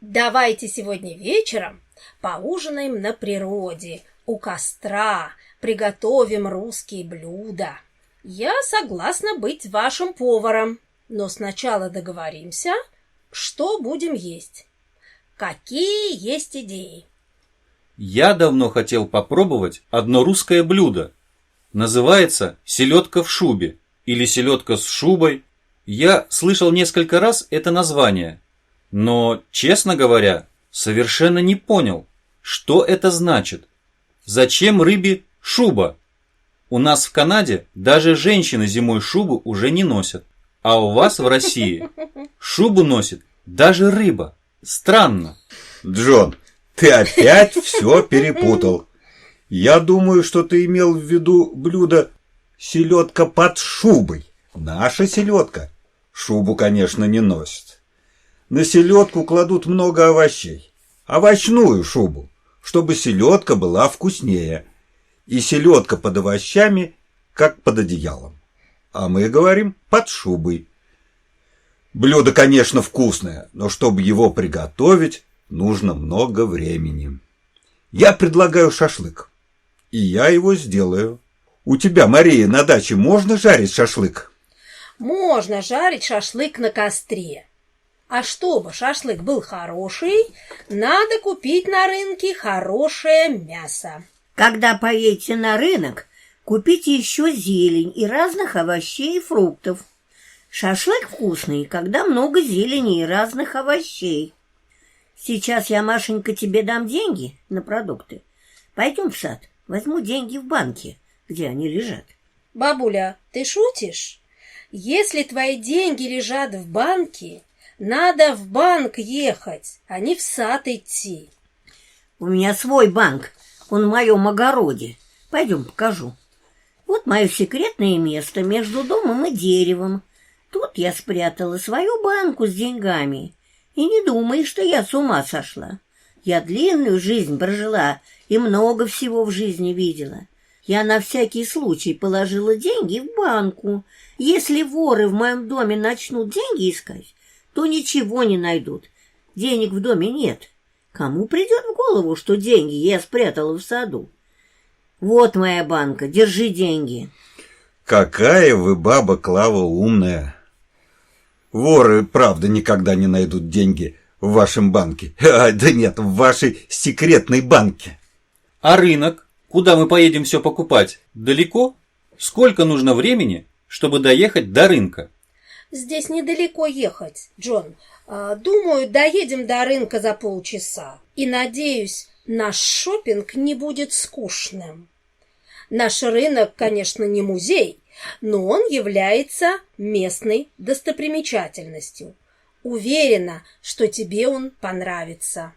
Давайте сегодня вечером поужинаем на природе, у костра, приготовим русские блюда. Я согласна быть вашим поваром, но сначала договоримся, что будем есть. Какие есть идеи? Я давно хотел попробовать одно русское блюдо. Называется селедка в шубе или селедка с шубой. Я слышал несколько раз это название, но, честно говоря, совершенно не понял, что это значит. Зачем рыбе шуба? У нас в Канаде даже женщины зимой шубу уже не носят, а у вас в России шубу носит даже рыба. Странно. Джон, ты опять все перепутал. Я думаю, что ты имел в виду блюдо селедка под шубой. Наша селедка шубу, конечно, не носит. На селедку кладут много овощей. Овощную шубу, чтобы селедка была вкуснее. И селедка под овощами, как под одеялом. А мы говорим под шубой. Блюдо, конечно, вкусное, но чтобы его приготовить, нужно много времени. Я предлагаю шашлык. И я его сделаю. У тебя, Мария, на даче можно жарить шашлык? Можно жарить шашлык на костре. А чтобы шашлык был хороший, надо купить на рынке хорошее мясо. Когда поедете на рынок, купите еще зелень и разных овощей и фруктов. Шашлык вкусный, когда много зелени и разных овощей. Сейчас я, Машенька, тебе дам деньги на продукты. Пойдем в сад, возьму деньги в банке, где они лежат. Бабуля, ты шутишь? Если твои деньги лежат в банке, надо в банк ехать, а не в сад идти. У меня свой банк, он в моем огороде. Пойдем покажу. Вот мое секретное место между домом и деревом. Тут я спрятала свою банку с деньгами. И не думай, что я с ума сошла. Я длинную жизнь прожила и много всего в жизни видела. Я на всякий случай положила деньги в банку. Если воры в моем доме начнут деньги искать, то ничего не найдут. Денег в доме нет. Кому придет в голову, что деньги я спрятала в саду? Вот моя банка, держи деньги. Какая вы, баба Клава, умная. Воры, правда, никогда не найдут деньги в вашем банке. Да нет, в вашей секретной банке. А рынок, куда мы поедем все покупать, далеко? Сколько нужно времени, чтобы доехать до рынка? Здесь недалеко ехать, Джон. Думаю, доедем до рынка за полчаса. И, надеюсь, наш шопинг не будет скучным. Наш рынок, конечно, не музей, но он является местной достопримечательностью. Уверена, что тебе он понравится.